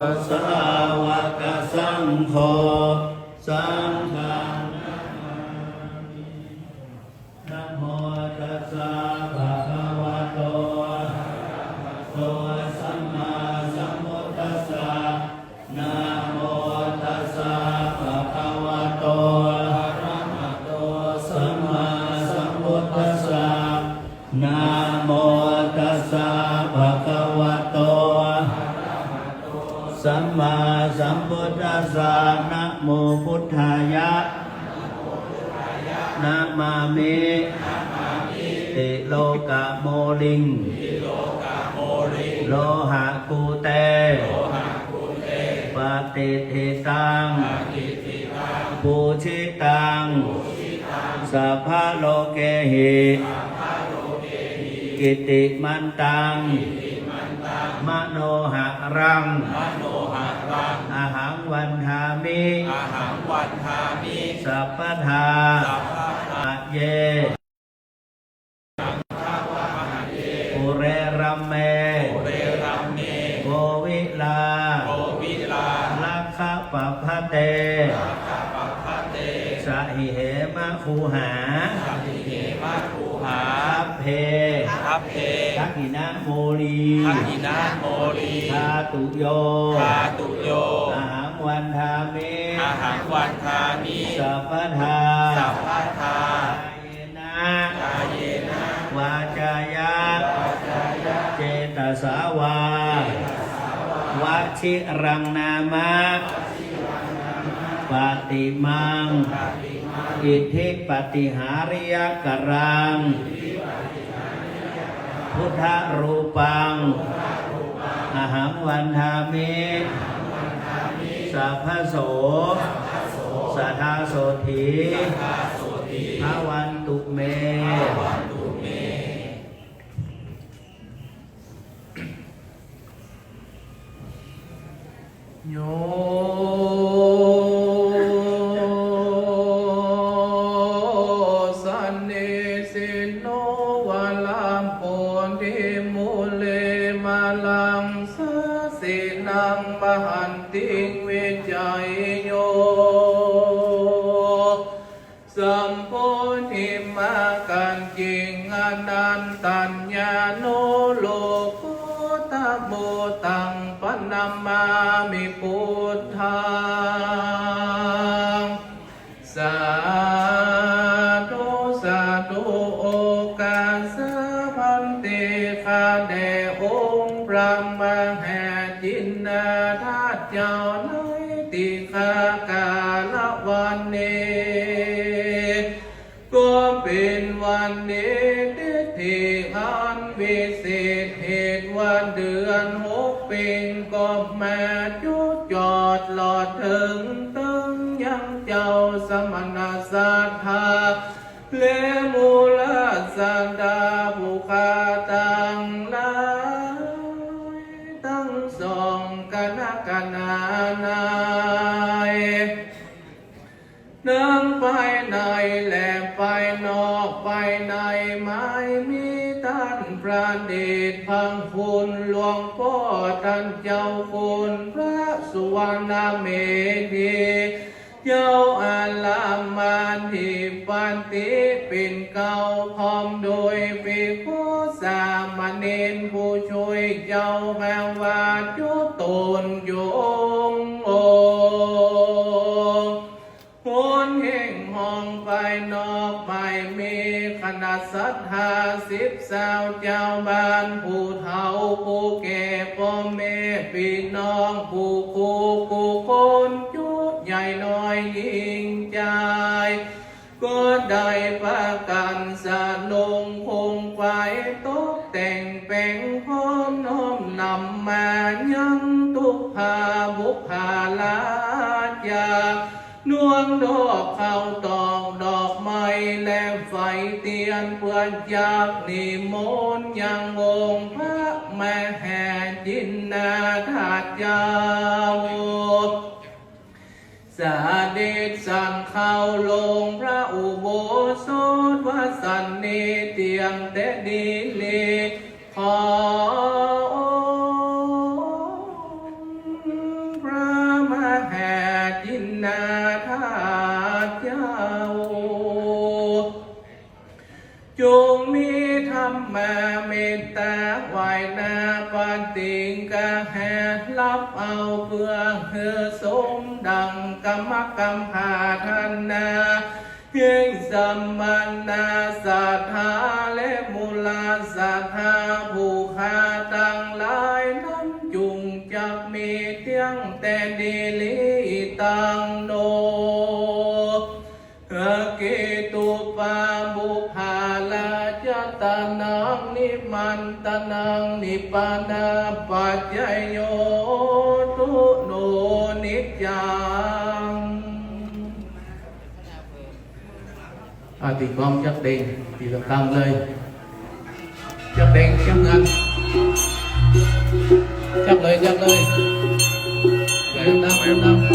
สสาวกสังโฆสังฆังนะโมตัสสะภะคะวะโตอะระหะโตสัมมาสัมพุทธัสสะนะโมตัสสะภะคะวะโตอะระหะโตสัมมาสัมพุทธัสสะนะโมตัสสะภะคะวะโตสัมมาสัมพุทธัสสะนะโมพุทธายะนะมามิติโลกะโมลิงโลหะกูเตปฏิทิตังปูชิตังสัพพะโลเกหิกิติมันตังมโนหะรังอาหังวันทามิสัพพทาอะเยปุเรรัมเมโกวิลาลักขะปัพพเตสะหิเหมะคูหาทัพเพทักขินะโมลีทาตุโยอาหังวันทามิสัพพทากายเนะวาจายะเจตสาวาวชิรังนามะปฏิมังอิทธิปฏิหาริยกรังพุทธรูปังอหังวันทามิสัพพโสสัทธาโสธีภวันตุเมโยสันเนสิโนวะลัมโปธิมุเลมาลังสสินังมหันติวิจัยโยสัมโพธิมากันจิงอนันตัญญาโนโลกุตโมตังปนัมมามิพุทธังสาธุสาธุโอกาสพันติคาเดองค์พระมหาจินนาธาตุเจ้าในติคากาลวันนี้ก็เป็นวันนี้ที่อันวิเศษเหตุวันเดือนหกเป็นก็มาจุดจอดหลอดถึงตึงยังเจ้าสมณสัทธาและมูลสันดาภูคาตังหลายทั้งสองคณะกนานานั่งไปในและไปนอกไปในไม่มีท่านพระเดชพังคุณหลวงพ่อท่านเจ้าคุณพระสุวรรณเมธีเจ้าอาลามมาทิปันติเป็นเก่าพร้อมโดยภิกขุสามเณรผู้ช่วยเจ้าแม้ว่าจุตนโยงโอคนแห่งห้องไปนอกไปมีคณะศรัทธา10 สาวเจ้าบ้านผู้เฒ่าผู้แก่พ่อแม่พี่น้องผู้คู่ผู้คนจุดใหญ่น้อยยิ่งใจก็ได้ประกันสะลงคงไฟตกแต่งแปลงพร้อมน้อมนำมายังทุกภาบุคาลาจานวงดอกข้าวตอกดอกไม้และไฟเตียนเพื่อนจากนิมนต์ยังองค์พระมหาจินนาธาตุเจ้าสาเดชสั่งเข้าลงพระอุโบสถวสันนิเตียงแต่ดีเลขอ ระมหาจินนาถาเจ้าจงมีธรรมาเมตตาไหวนาปฏิกะแห่รับเอาเพื่อเฮือสมดังกรรมกรรมพาทันนาเพียงสัมมันนาศรัทธาและมูลศรัทธาผู้ขาตั้งหลายนั้นจุงจักมีเตียงแต่ดีลิตังโนเกตุปาบุภาลาจตานังนิมันตนังนิปานาปัจจโยตุโนนิจจังตีกลองจับเด้งตีตะตังเลยจับเด้งจับเงินจับเลยเลยน้ำ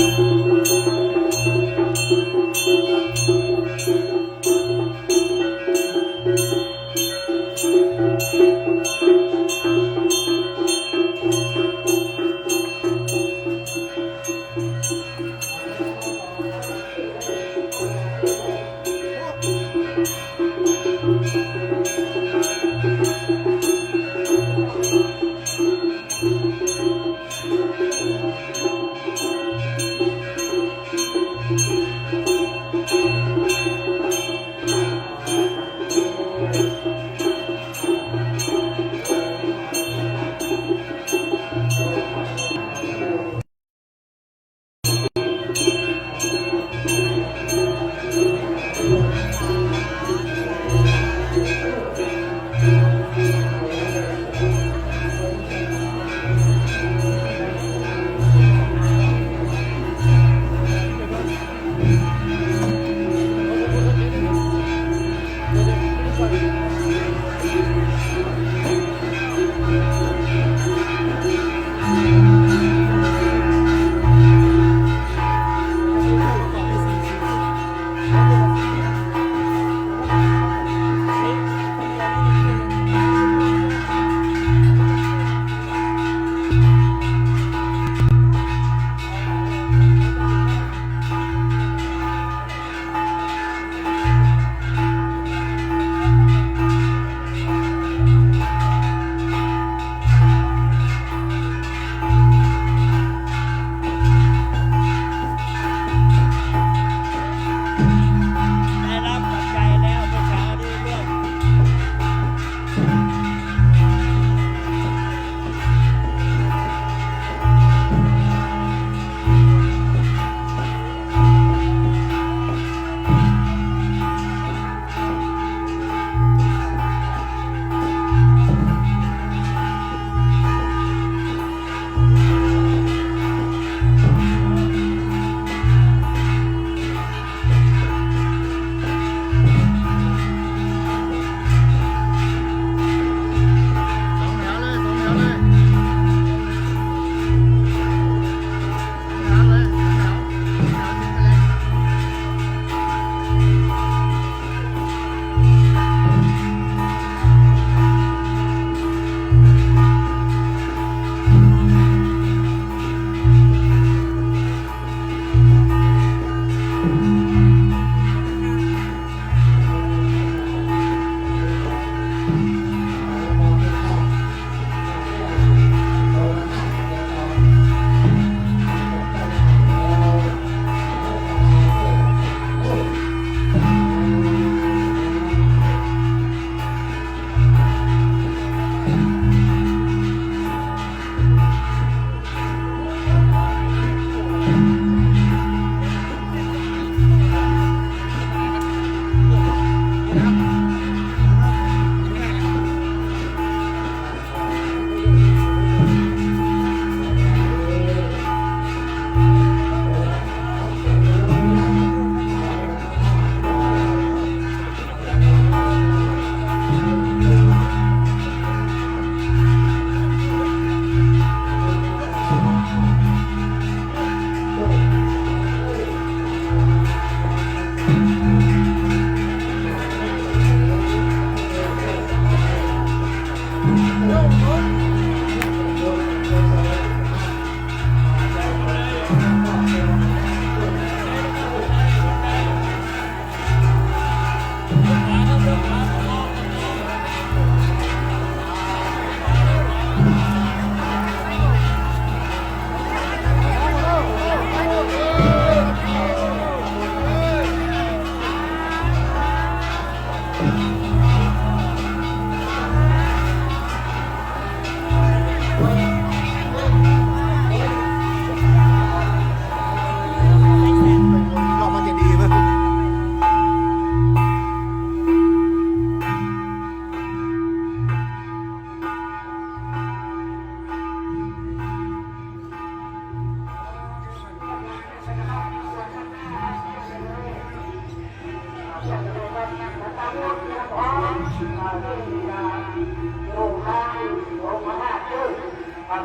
ด้าน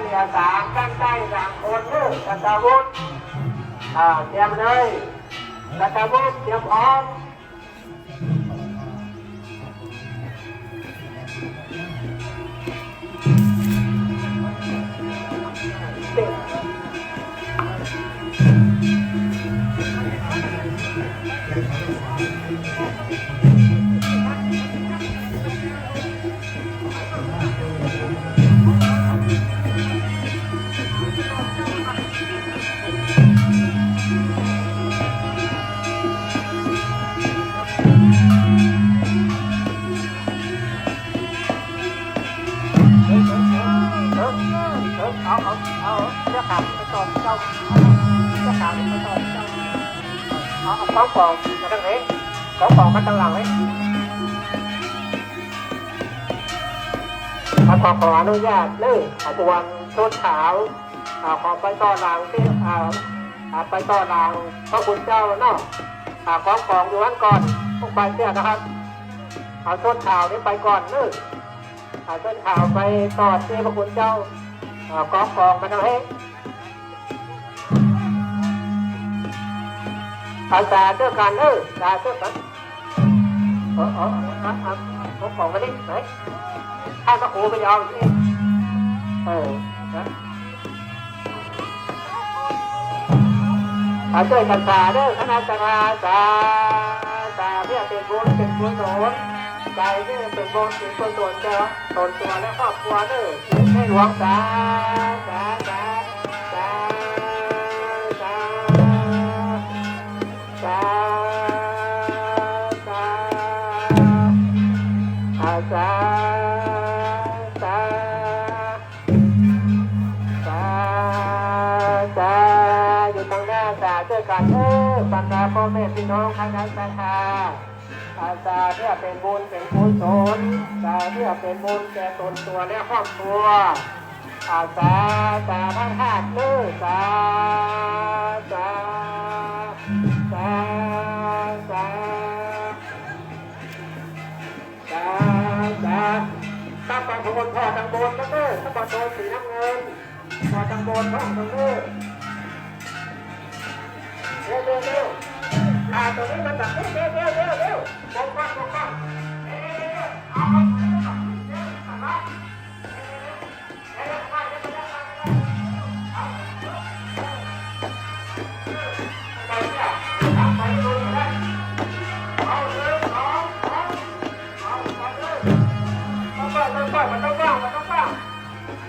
เหนือ3ด้านใต้3คนนึงกระวุฒิเตรียมเลยกระวุฒิเตรียมพร้อมเอาเจ้าขาไปต่อเจ้าขาไปต่อเจ้าเอาของกองมาตั้งไหนของกองมาตั้งหลังไหมขออนุญาตเลยบวนชุดขาวขอไปต่อหลังที่ไปต่อหลังพระคุณเจ้าเนาะของกองอยู่วันก่อนพวกไปเสียนะครับเอาชุดขาวนี้ไปก่อนเลยชุดขาวไปต่อที่พระคุณเจ้ากองมาตั้งให้อาจารย์เจ้ากันอาจารย์เจ้ากันของมาดิไหนถ้าพระครูไปยอมที่เจ้ากันตาคณะตาเพื่อเป็นบุญเป็นกุศลใจนี่เป็นบุญเป็นกุศลเจ้าตนตัวและครอบครัวให้หลวงอยู่ตรงหน้าเจ้ากันบรรดาพ่อแม่พี่น้องคณะสัตยาตาเพื่อเป็นบุญเป็นกุศลตาเพื่อเป็นบุญแก่ตนตัวและครอบครัวตาพระธาตุตาข้าพเจ้าพ่อตังบนข้าพเจ้าสีน้ำเงินพ่อตังบนพ่อตังเร็วตัวนี้มันแบบเร็วมองฟังมันต้องฟัง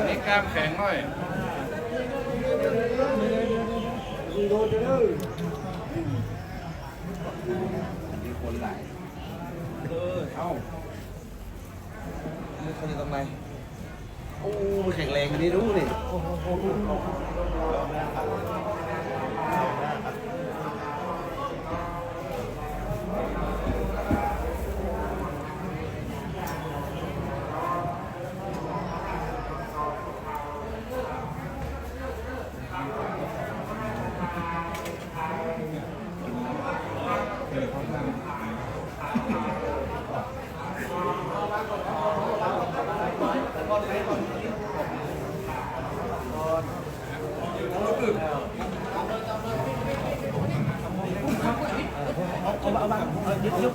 นี่กล้ามแข็งหน่อยคนหลายเอ้าเขาอยู่ตรงไหนโอ้แข็งแรงอันนี้รู้นี่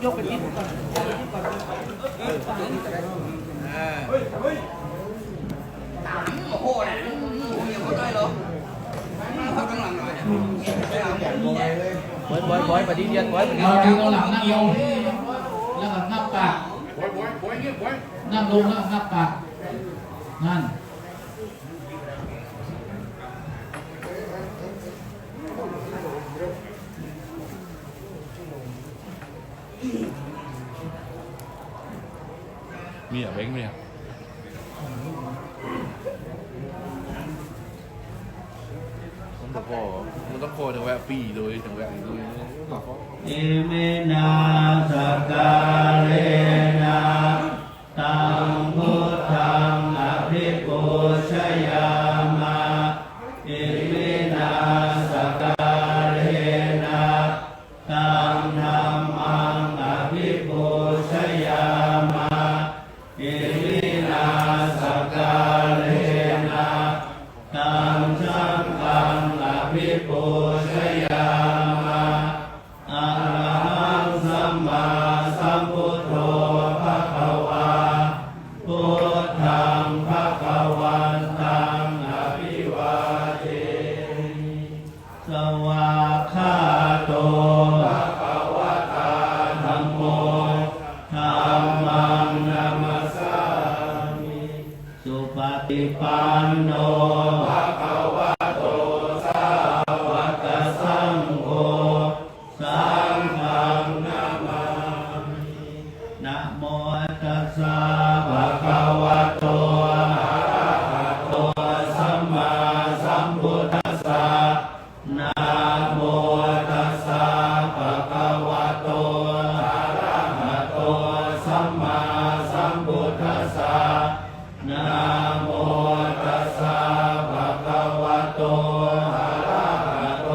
ยกไปนิดโอ้โหเนี่ยยังไม่ได้หรอเข้าข้างหลังหน่อยบอยปฏิเดียนบอยเราอยู่ข้างหลังนั่งลงแล้วก็งับปากนั่งลงแล้วงับปากนั่นมีอะเบ้งไหมอ่ะมันต้องพอถึงแวะปีเลยถึงแวะอีกเลยอิมินาสกาเลนะตังพุทธังอภิปูชยามะอิมินาสกาเลนะตังธัมมังอภิปูชยามะอิมินาสกาเลนะตังสังฆังอภิปูชยามะอะระหังสัมมาสัมพุทโธภะคะวาพุทธังภะคะวันตังอภิวาเทมิสวากขาโตภะคะวะตาธัมโมธัมมังนัมมัสสามิสุปฏิปันโนภะคะวะโตสาวกสังโฆสังฆังนามามินะโมตัสสะภะคะวะโตอะระหะโตสัมมาสัมพุทธัสสะนะโมตัสสะภะคะวะโตอะระหะโตสัมมาสัมพุทธัสสะนะโมตัสสะภะคะวะโตอะระหะโต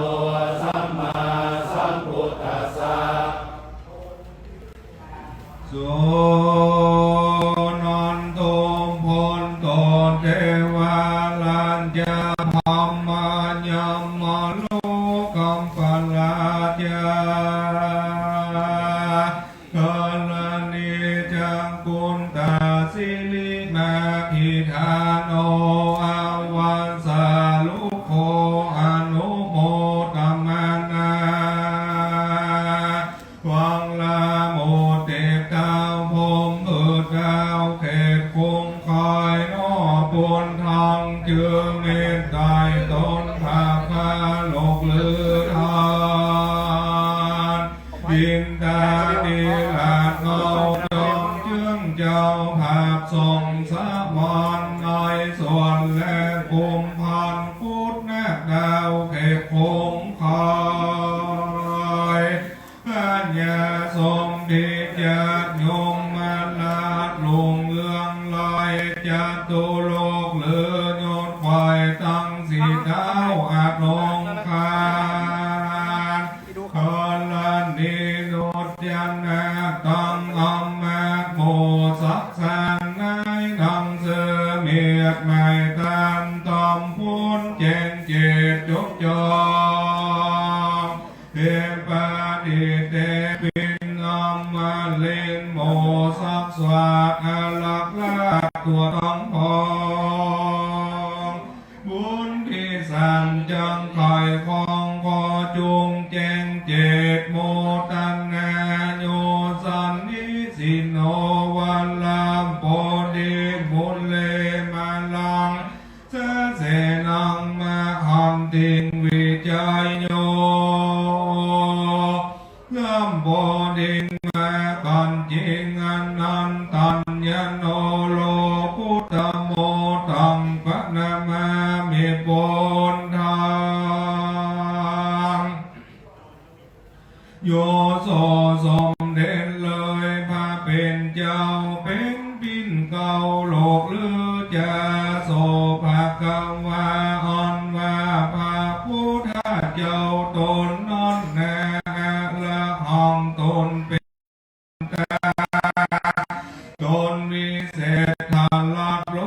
สัมมาสัมพุทธัสสะสุนันโตพลโตเทวาลัญจาธรรมายัมมาโลกัมปลาจากาลนิจังกุณตาสิลินาคิธาโนอาวันสาลุโคอนุโมตมานาวังลาโมเตกาวพมเอิดกาวเขตคงคอยนอปุนทางเจือเมตไตต้นภาคาโลกเลือทานบินตาดีลาดเงาจงเจื้องเจ้าภาพทรงสะมอนน้อยส่วนและกุมพันพุทธนาคดาวเขตคงคอยปัญญาสมดิจาโยมมาลาดลงเอื้องลอยจัตุโลกเลือโยนควายตั้งสีเท้าอาจลงคานคนละนิโนดยันนาตังอัมมาโมสักสันนายดังเสือเมียดไม่ตันตอมพุนเจนเจตจกจองเทปาดิเตปินอัมมาเลนโมสักสวาดอาลักลาตัวต้องพองบุญที่สันจังคอยคองขอจุงแจงเจตโมตันนาโย ริงมาก่อนจริงอนันตัญญโนโลกุตโมตังปะนามามิบนทางโยโสสมเด็จเลยพระเป็นเจ้าเป็นปิ่นเก่าโลกหรือจะโสภะกวาอ่อนว่าพระพุทธเจ้าตนนอนแน่ละห้องตนเป็นตนวิเศษทาลัดโล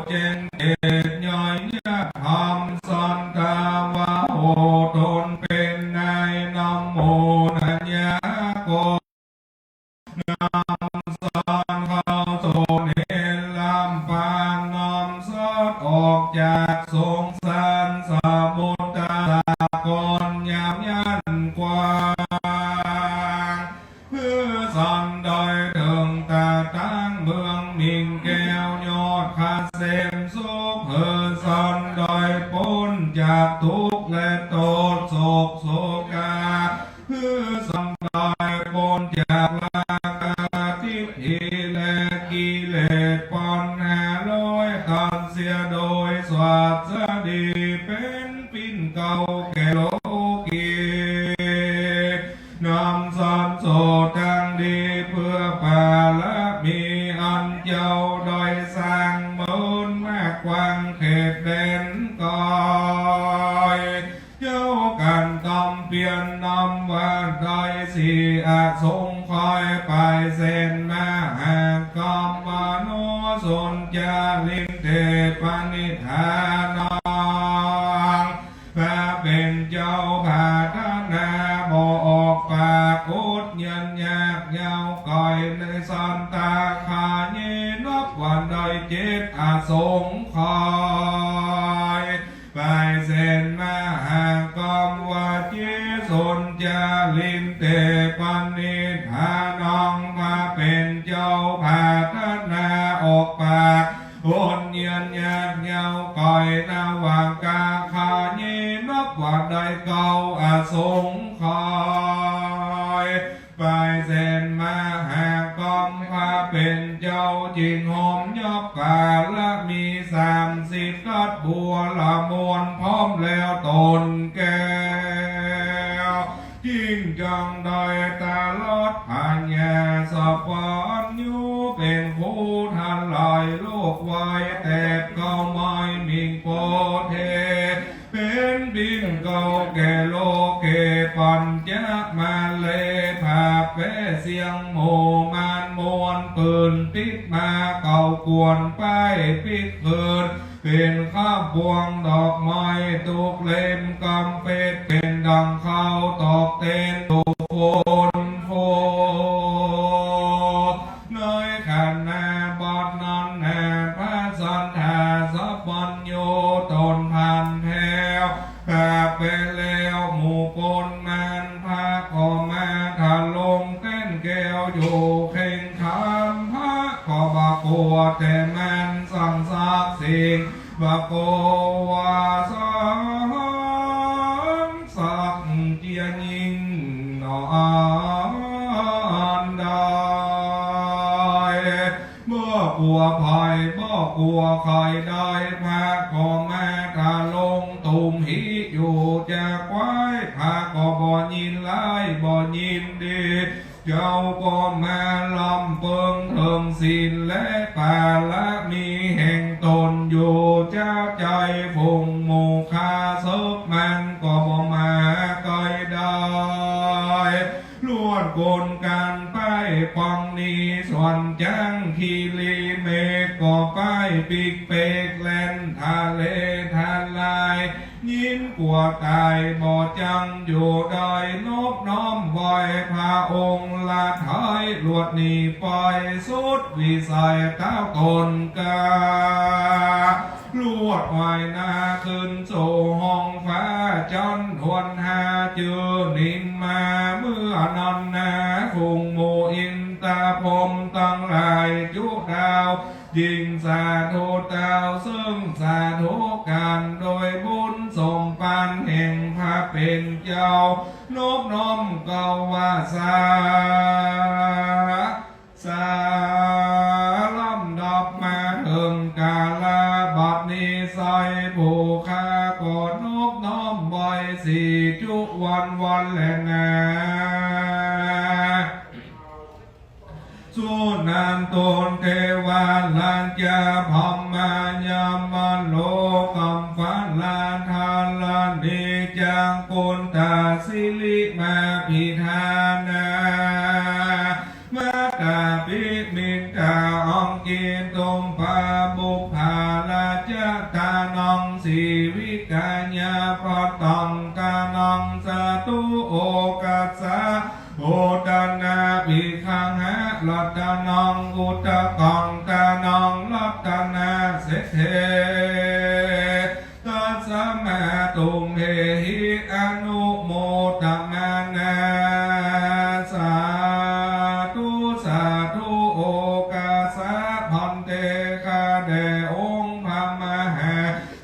เจนเดชย่อยยะธรรมสันตาวะโอตนเป็นนายนโมนัญญาโกนำสอนเข้าโสเนลำปางน้อมสอดออกจากสงสารสมุทรกรยามยันกว้างเพื่อสันดอยถึงตาตั้งเมืองมิ่งแก้วยอดคาเซมสุขเพื่อสันดอยพ้นจากทุกข์และโทษโศกโศกาเพื่อสันดอยพ้นจากราคะทิฏฐิและกิเลสปอนหาลอยตัดเสียโดยสวัสดีเป็นปิ่นเก่าแก่โลกีนำสันโสตังดีเพื่อปาละมีอันเจ้าโดยสร้างมูลมากกว้างเขตแดนก่อยเจ้ากันกำเปลี่ยนนำวันใดสีอาทรงคอยไปเส้นมาหากรรมโนสนจารินเทปนิธานองพระเป็นเจ้าพาทนาบ่ออกปากอุดยันยากยาวก่อยในสันตาขาเยนับวันใดเจ็ดอาสงคอยไปเส้นมาหากรรมว่าเจสนจาลินเตปนิธานองพระเป็นเจ้าพาทนาออกปากวนเยียนยากเงาก่อยนาวางกาขาเยนับว่าได้เก่าอาสงคอยไปเส้นมาหากรรมพระเป็นเจ้าจินหอมยกกาละมี30กัดบัวละมวนพร้อมแล้วตนแก้วยิ่งจังได้ตาลอดผ่านแย่สะพานอยู่เป็นผู้ทันลายโลกไว้แต่เก่าไม่มิงโปเทเป็นบินเก่าแก่โลเกปัญจมาเลภาเปเสียงโมมานมวนปืนปิดมาเก่ากวนไปปิดเกินเป็นข้าพวงดอกไม้ตุกเล่มกำเป็ดเป็นดังเข้าตอกเต้นตุกโคนโฟน้อยขันนาบอดนอนแห่พระสันทาสัพพัญโยตนพันแถวพาไปแล้วหมู่ปนมันพาขอมาถาลงเต้นแก้วอยู่เข่งคำพระขอบากัวแต่มันสั่งซักสิ่งบาโกวาสังสักเจียยิงนอนได้บ่กลัวภัยบ่กลัวใครได้พาก็มาถ้าลงตุ่มหิอยู่จากไว้พาก็บ่ยินไล่บ่ยินดีเจ้าก็มาลำเปิงเทิงศีลและปาละมีแห่งตนอยู่เจ้าใจฟงโมคาศพมันก็บ่มาไกลได้ลวดกลกันไปปังนี้ส่วนจังคีรีเมฆก็ไปปีกเปกแล่นทะเลทะลายยินกลัวตายบ่จังอยู่ได้นบน้อมไหวพระองค์ละไทยลวดหนีปล่อยสุดวิสัยเท้าตนกาลวดไหวหน้าขึ้นสู่ห้องฟ้าจนทวนหาเจอนิมมาเมื่อนอนนาฟุงโมอินตาพรมตั้งหลายจุดาว ยิงสาธุเต้าซึ่งสาธุกันโดยบุญสมปานแห่งพระเป็นเจ้านบน้อมเกาวาสาล้ำดอกมาถึงกาลาบัดนี้ใส่ผู้ข้ากดนบน้อมบ่อยสีจุวันแลนาสุนันโตนเทวาลัญจาพมายามโลกัมฟันลาทาลันดิจังกุนตาสิลิมาพิธานามาตาปิมิตาองกินตุมปาบุภาลาจตานองสีวิกาญาปตองกานองสตุโอกัสสะโอตนาภิขังหะลัตตนองอุตกองตานองลัตตนาเสเทตัสสะมาตุมเหหิอนุโมตมานาสาธุโอกาสะพันเตคาเดองค์พระมหา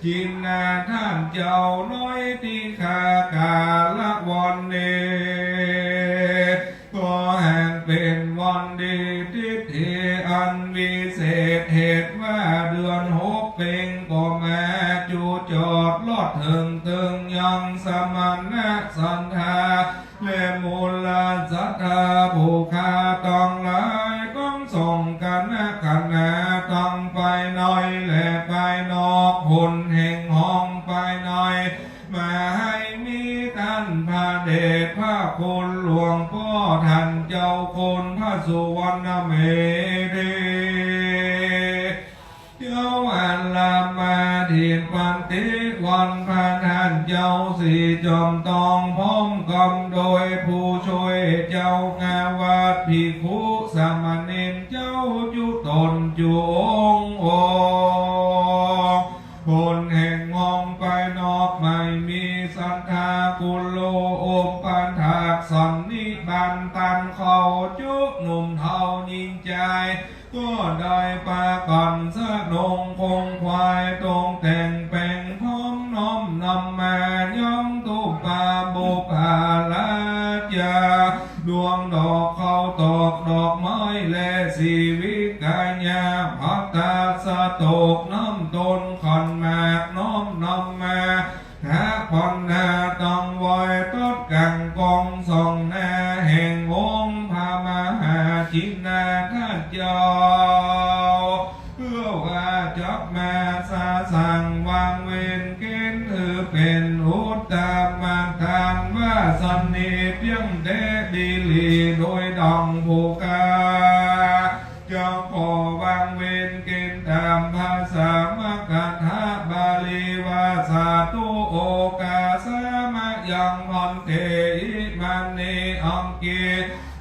จินนาท่านเจ้าน้อยที่ข้ากาละวันนี้ก็แห่งเป็นวันดีทิฏฐิอันวิเศษเหตุว่าเดือนหกเป็นก็แม่จูจอดลอดถึงยังสมณะสันทาและมูลศรัทธาผู้ข้าต้องหลายต้องส่งกันนะกันนะต้องไปหน่อยและไปนอกหุ่นแห่งห้องไปหน่อยมาให้มีท่านพระเดชพระคุณหลวงพ่อท่านเจ้าคุณพระสุวรรณเมธีเจ้าอัลลามาทินปันติวันพระท่านเจ้าสีจอมตองพร้อมกำโดยผู้ช่วยเจ้างาวัดภิกขุสามเณรเจ้าจุตนจุองค์คนแห่งมองไปนอกไม่มีสันทากุลโลโอมปันถากสันนิบันตันเขาจุหนุ่มเทายิ่งใจก็ได้ปากันสะนงคงควายตรงแต่งแปลงพร้อมน้อมนำมาย่อมตุปาบุปาลาจาดวงดอกเขาตอกดอกไม้และสีวิกาญาพัตตาสะตกน้ำตนขันมากน้อมนำมาหาผ่อนนาต้องวอยตดกังกองส่องหน้าแห่งองค์พระมหาจินนาท่านเจ้าเพื่อว่าจับมาสาสั่งวางเว้นเกณฑ์เป็นอุตตมันทานว่าสันนิเพียงเดดีลีโดยดองภูกาเจ้าขอวางเว้นเกณฑ์ตามภาษามกถาบาลีว่าสาธุโอกาสมะยังพันเตอิมันเนอังกิ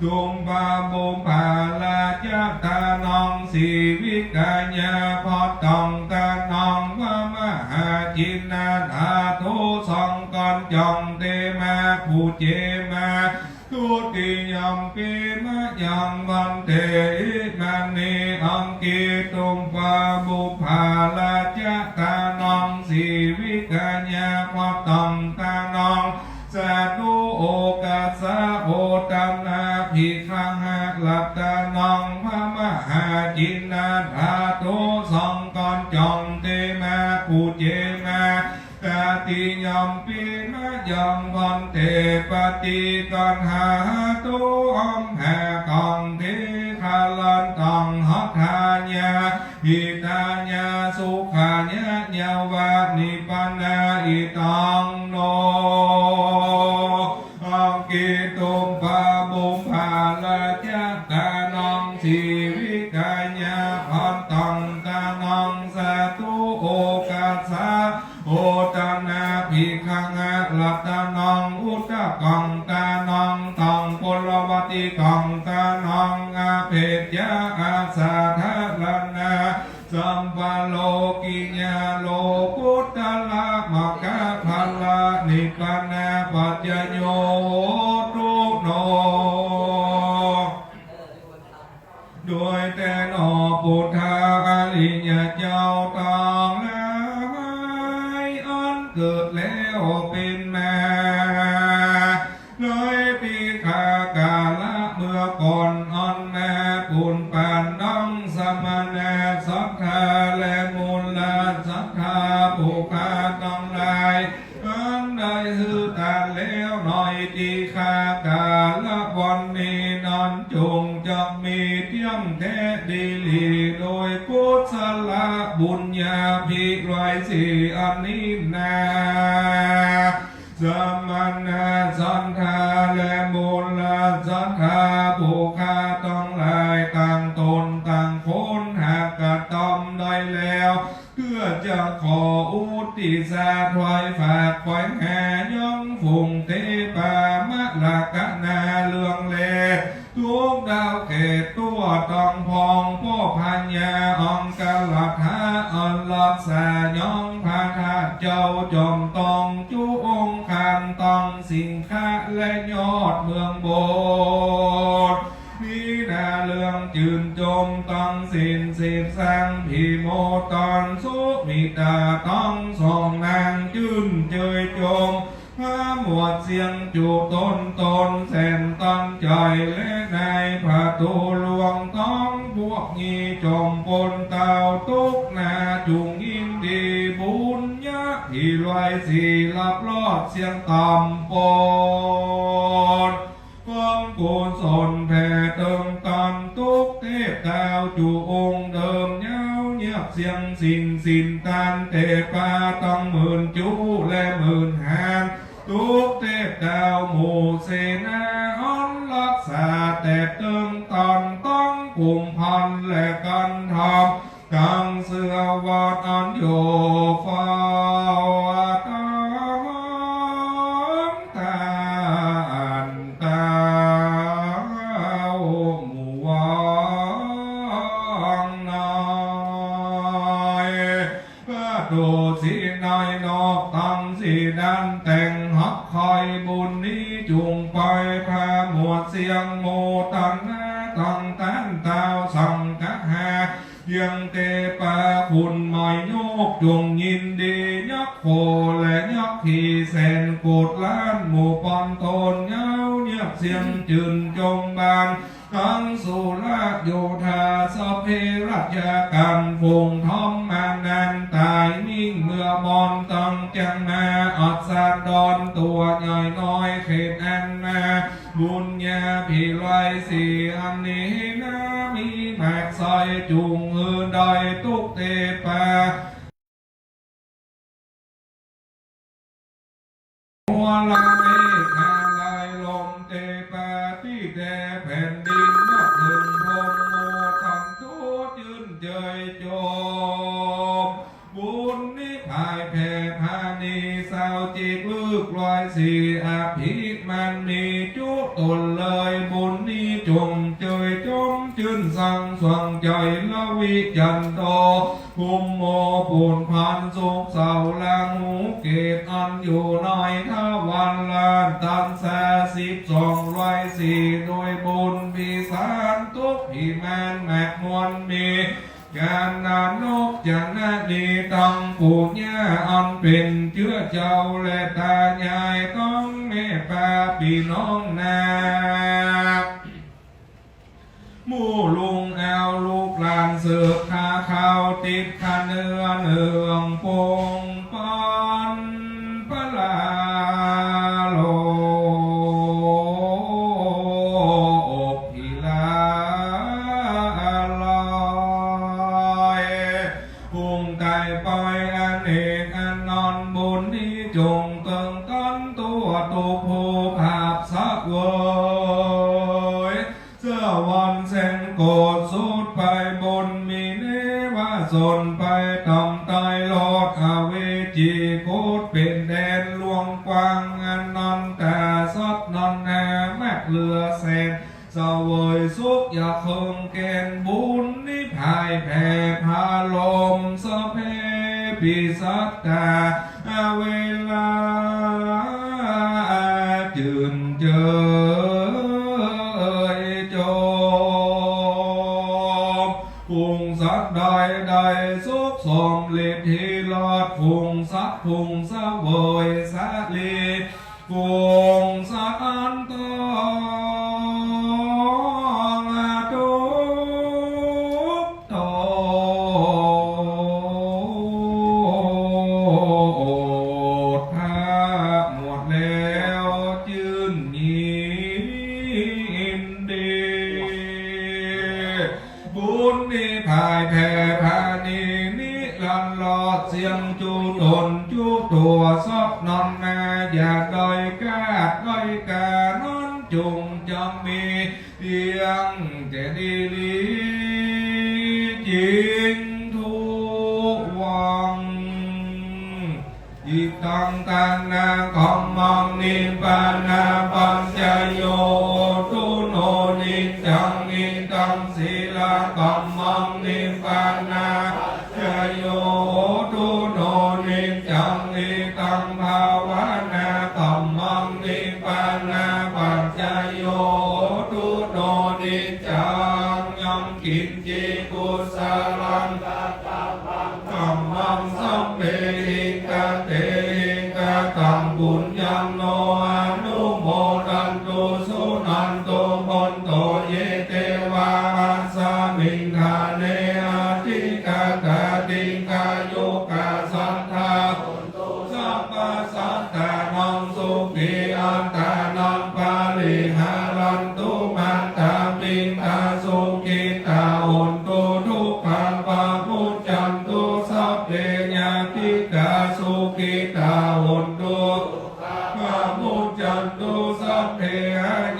ตุมบาบุภาลาจตานองสีวิกาญาพอตองตานองวามหาจินนาธาทุสองก่อนจองเตมาผู้เจมาทุติยมปีมะยังวันเตอิมันเนอังกิตุมบาบุภาลาจตานองสีวิกาญาพอตองตานองสาธุโอกาสะโอตัมนาภิขังหะลัตตานองพระมหาจินนาธาตุสองก่อนจองเตมาปูเจมาตาติยมปีมะยังวันเตปฏิกัณหาตุอมแห่กองเทคาลันตองหัตถาญาหิตาญาสุขาญาญาวานิปันนาอิตังโนอังกิตุมปาบุภาลาจตานองสีวิกาญาพันตังตานองสาธุโอกาสะโอตนาภิขังะลัตตานองอุตตะกังตานองตองปุลวติกังตานองอาเพจยาอาสาทะลนาสัมปโลกิญาโลกุตตะละมะกะพัลละนิพพานาปัจจโยทุโน โดยแต่หนอพุทธาอริยเจ้าต้องแล้วอันเกิดแล้วเป็นมาเลยปีขากาละเมื่อก่อนอ่อนแม่ปุณปานน้องสมณะสัทธาและมูลสัทธาภูคาต้องลายอันได้ฮือตาแล้วหน่อยตีขากาละวันนี้นอนจงจะมีเที่ยงแท้ดีลีโดยกุศลบุญญาภิรอยสีอันนี้นาสมณะสัทธาและมูลสัทธาภูคาต้องลายต่างตนต่างคนหากกระทำได้แล้วเพื่อจะขออุทิศถวายฝากไว้แห่ย่องฝุ่งเทปามะละกะนาเลืองเลทุกดาวเกตตัวต้องพองพ่อพัญญาองกลทาอันลักษายองพาทาเจ้าจอมตองจุองคันตองสิงคาและยอดเมืองโบสถ์นี่นาเรื่องจืนจมต้องสินสิบสังพิโมตอนสุมิตาต้องส่องนางจืนเจยจมพระหมวดเสียงจูตนแสนตั้งใจและในพระตูหลวงต้องพวกนี้จมปนเต่าตุกนาจุงยินดีบุญญาที่ลอยสีลับลอดเสียงต่ำปนก้องกุศลแผ่เติมตันทุกเทพดาวจูองค์เดิมเย้าเงียบเสียงสินตันเทพาต้องหมื่นจูและหมื่นหานทุกเทพดาวหมู่เสนาอันรักษาแต่เติมตันต้องกุมพันและกันทำกังเสือวัดอันโยฟ้าตาดันแต่งหักคอยบุญนี้จุงไปพาหมวดเสียงโมตันนาตังตันเต้าสังกะหายังเตปาคุณหมายโยกจงยินดียักโคและยักขีแสนโกดล้านหมู่ปอนตนเงาเงียบเสียงจืนจงบานทั้งสุราโยธาสเพรัชกันพงทอมมานันตายนิ่งเมื่อมอนตังจังมาอัศดรตัวใหญ่น้อยเขตอันนาบุญญาภิไลสีอันนี้นะมีแม็กซอยจุงมือใดตุกเตปาหัวลายนาลายลมเตปาที่แดแผ่นดินนับถึงพงโมตันทุยืนเจยโจมบุญนี้ภายแผ่พานีสาวจิตลึกลอยสีอภิมันมีจุตนเลยบุญนี้จงเจยจมจืนสังสวงใจละวิจันโตภูมิโมปุนพันสุขเสาลังหูเกตอันอยู่น้อยทวันลานตันสา1204โดยบุญพิสารทุกพิมานแมกมวลมีการนานกจันนาดีตังปูญญาอันเป็นเชื้อเจ้าและตายายต้องเมตตาพี่น้องนามู่ลุงแอวลูกหลานเสือกขาข้าวติดขาเนื้อเนืองปงปอนปลาโลอบพิลาลอยพุงไก่ปล่อยอันเอกอันนอนบุญนี้จงเติงต้นตัวตุโพภาพสักเวยเสื้อวันเส้นโกดสุดไปบนมีเนวาสนไปต่ำตายลอดอเวจีโคตเป็นแดนลวงกว้างอันนอนแต่สัดนอนแน่แม่เรือแสนเสวยสุขอยากเคิงเกณฑ์บุญนิพายแผ่พาลมสะเพปิสัตตาเวลาจืนเจยโจ พุงสัตว์ใดสุขสมฤทธิลอดพุงสัตว์พุงสะเวยสะลีพุงสัตว์อันตองทุกโตถ้าหมดแล้วจื่นยินดีบุญนี้ภายแผ่พานีนิรันดร์ลอดเสียงจูตนจูตัวซอบนอนนาอย่าด้อยกาดด้อยกานอนจุงจงมีเพียงแต่ดีลีจริงทุกวังอิตังตังนาของมังนิปานาปัญจโยตุโนนิจังนิตังศีลาของมังนิปานาจโยตุโนนิจังนิตังภาวนาของมังนิปานาปัญจโยตุโนนิจังยังกินจิกุสาลังกัมมังสัมเปหิกาเตหิกาตังบุญญังโนอนุโมทันตุสุนันตุมนโตเยเตวาสามิงคาเนอาทิกาตาติกาโยกาสัทธาสัพพสัตตานังสุขีอันตานังปาลิหารันตุมันตามิงตาสุขิตาหุนตุทุกขังปะพุจจันตุสัพเพญาติกาสุขิตาหุนตุปะพุจจันตุสัพเพ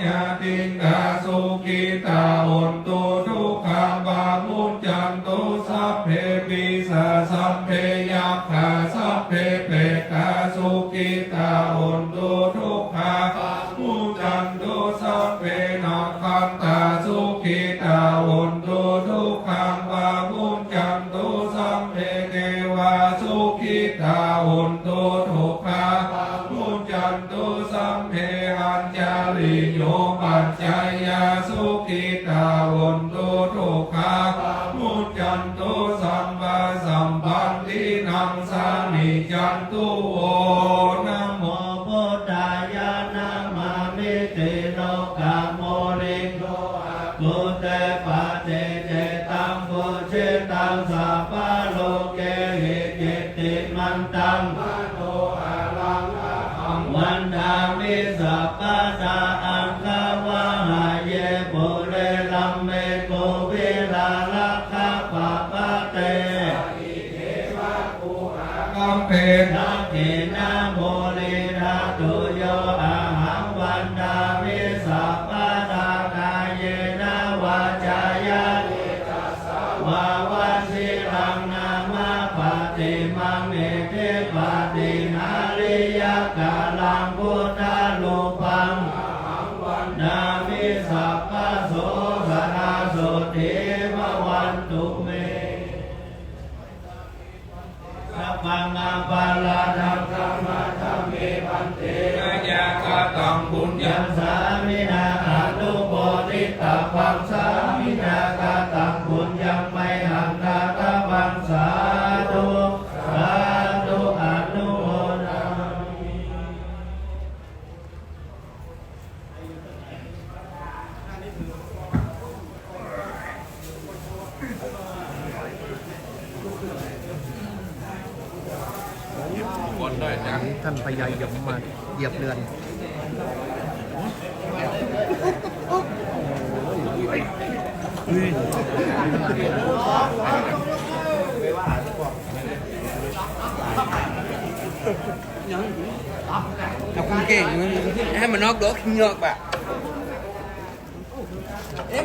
ญาติกาสุขิตาหุนตุทุกขังปะพุจจันตุสัพเพปิสาสัพเพยัคขาสัพเพเปตาสุขิตาหุนตุทุกขังปะพุจจันตุสัพเพนาคันตาสุขิตาหุนตุทุกขังปะพุจจันตุสัพเพเทวาสุขิตาหุนตุทุกขังปะพุจจันตุสัพเพอัญจาลิโยปัจจายาสุขิตาหุนตุทุกขังปะพุจจันตุสัมมาสัมปันตินังสามิจันตุโอนะโม พุทธายานามามิติโลกาโมริโกพุทธปาเตเจตังพุเชตังสัพพะโลกเกหิจิตติมันตังมโนอาลังอาหังวันดามิสัพพะตาอังคาวะหาเยปุเรลัมเมโกวิลาลักขะปะปะเต กัมเพน นักเขนะโมลิราตุโยอาหังวันดามิสัพพะทาคาเยนะวาจายะวาวาสิรังนามาปฏิมังเอเทปฏินาริยกาลังพุทธาลูปังนามิสัพพะโสสนาสุติภวันตุเม สัพพังอาปาลาธังธัมมาธัมเมพันเต ยะกะตังบุญญา ยัสสามินาอนุโมทิตาปังสามินากาตังบุญยังไม่หันนาตาปังสาธุสาธุอนุโมทามิ ท่านพญายมมาเหยียบเรือนHọc không kể em mà nó đỡ kinh ngược bà em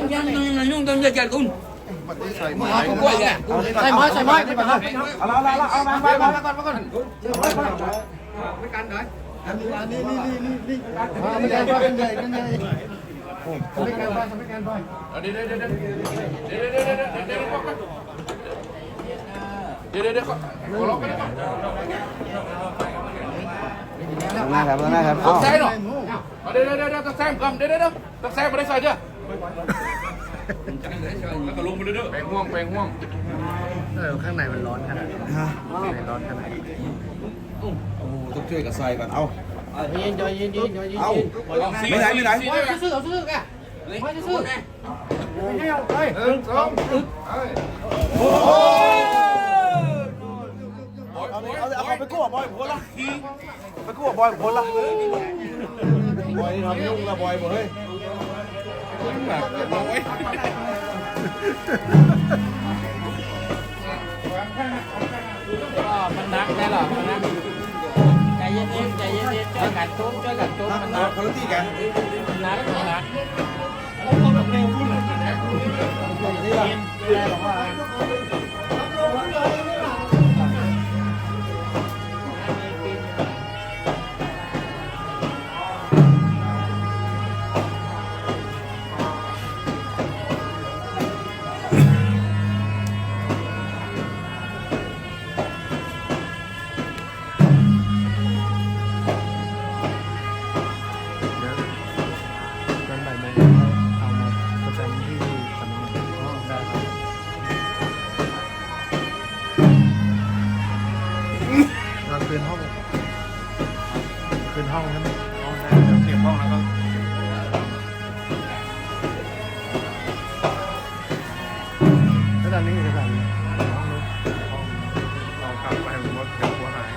nhung tôi giờ chặt con không quay kìaใส่ไม้เอาไปก่อน mấy canh rồi ไม่ได้กันใหญ่กันใหญ่ เดี๋ยวขอลองไปก่อน นะครับ ตกใจหน่อยเดี๋ยวตักแซมก่อนเดี๋ยวตักแซมมาได้ใส่เจ้า แล้วก็ลงไปเรื่อยๆแปลงห่วง ข้างในมันร้อนขนาดข้างในร้อนขนาด โอ้โหต้องช่วยกับไซก่อนเอา เย็นใจเย็น เอา ไม่ไหน ซื้อเอาซื้อแกไม่ซื้อไม่เอาไป เอาไปกู้บอยผมละไปกู้บอยผมละบอยทำยุ่งละบอยเฮ้ย มันนักได้หรอมันนักใจเย็นช่วยกันตุ้มมันนัก คนละที่กัน มันนัก ตอนบ่ายโมงเอามาประจำที่สำนักงานได้ครับเราคืนห้องใช่ไหมห้องได้เดี๋ยวเก็บห้องแล้วก็แล้วตอนนี้เอกสารห้องนู้นห้องเรากลับไปผมว่าเก็บหัวหาย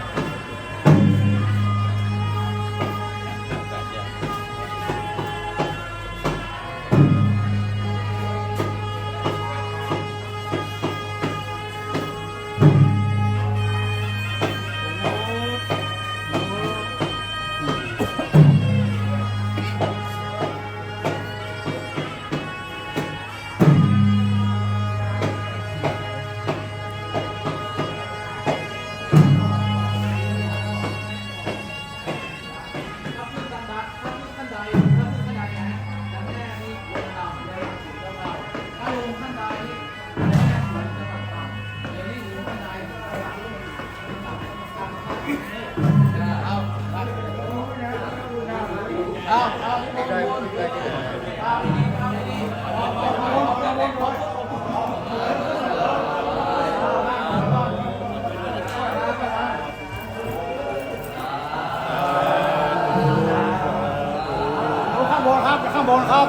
ข้างบนครับ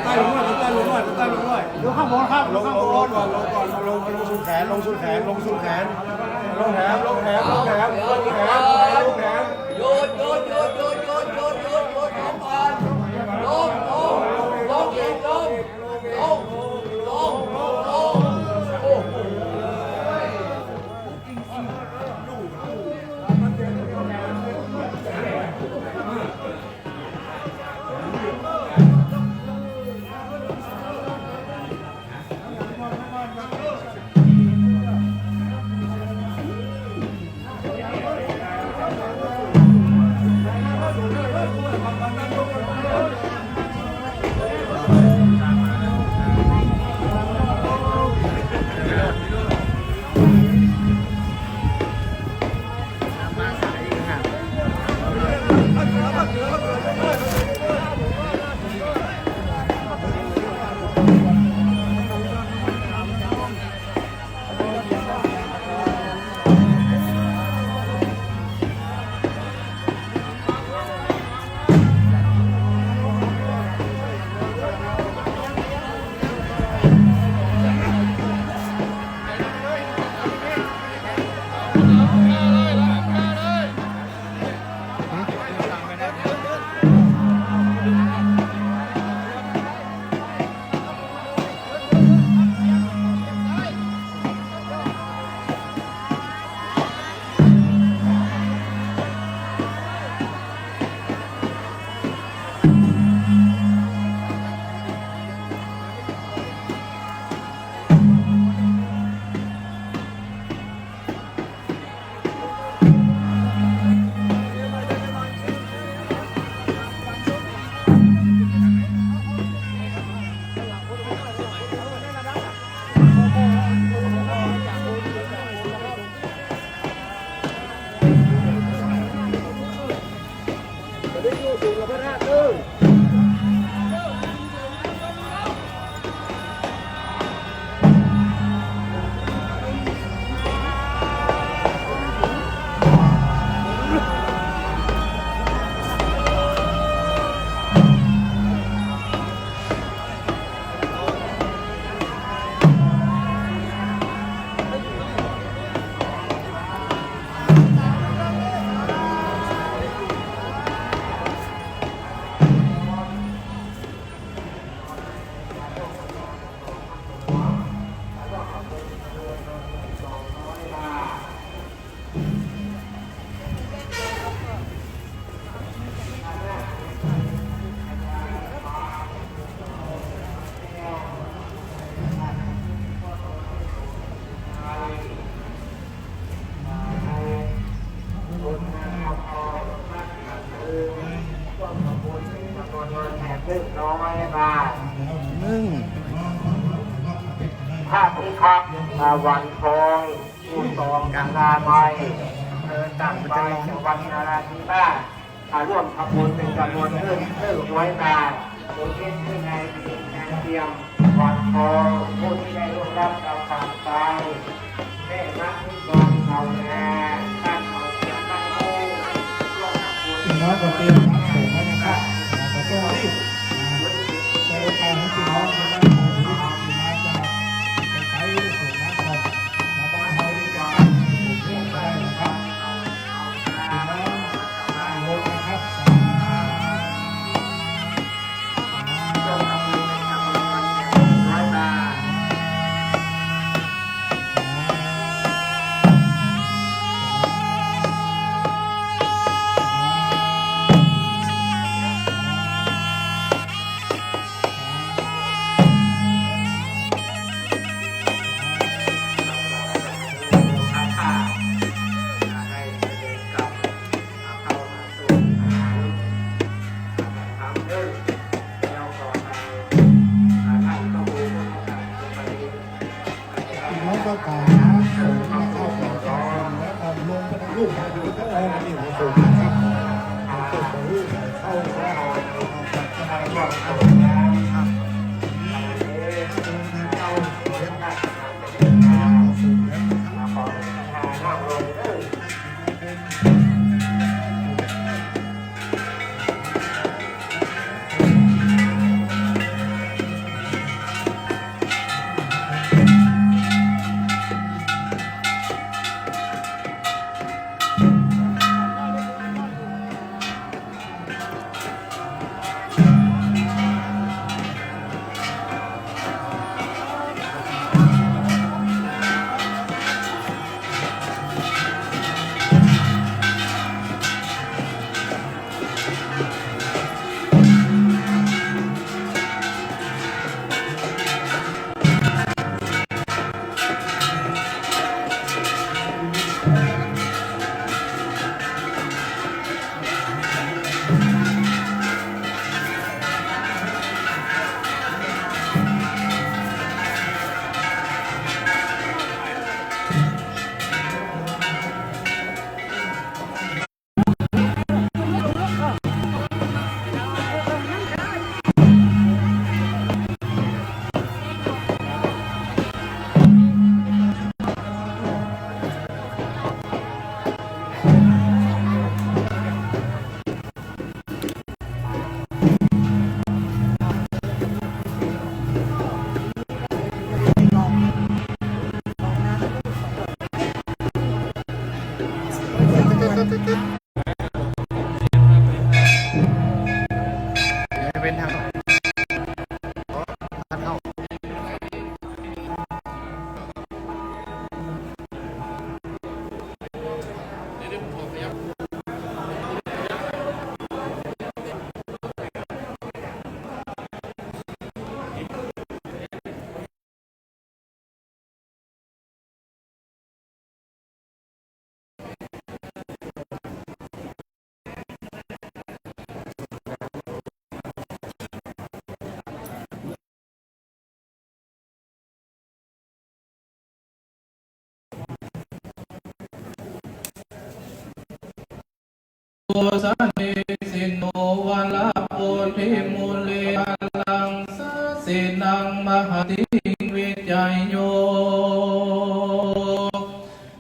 ใต้ลงหน่อยดูข้างบนครับลงสู่แขนลงสู่แขนลงแขนโยนพร้อมกันลงอีกลงโอ้โห ภาพที่พักวันทองผู้ตองกลางนาไม้ต่างไปจากวันนาราธิวาสร่วมทำบุญเป็นจำนวนเพิ่ม100 บาทโดยเช่นที่ในเตรียมวันทองผู้ที่ได้ร่วมรับเราผ่านไปแม่รักที่กองเขาแน่ท่านเขาเตรียมตั้งโอ้ร่วมทำบุญ น้อยกว่าเตรียมน้ำส่งให้นะครับขอตัวรีบในโอกาสของพี่น้องในบ้านเราที่มาจากไปส่งน้ำก่อนมาบ้านเราดีกว่าผมเชื่อได้นะครับพี่น้องลงนะครับ ร่วมทำบุญเป็นจำนวน100 บาท น้องก็กล่าวนะส่งมาเข้าไปแล้วก็ลงไปในรูปมาดูก็เอานี่ผมส่งนะครับส่งไปรูปเข้าแล้วจัดสบายมากครับเอาเสียงดังส่งแล้วนะครับ โอสานิสิโนวะลาโพธิมุเลลังสะสินังมหาติวิจัยโย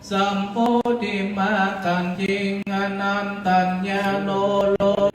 สัมโพธิมากันจิงอนันตัญญาโนโล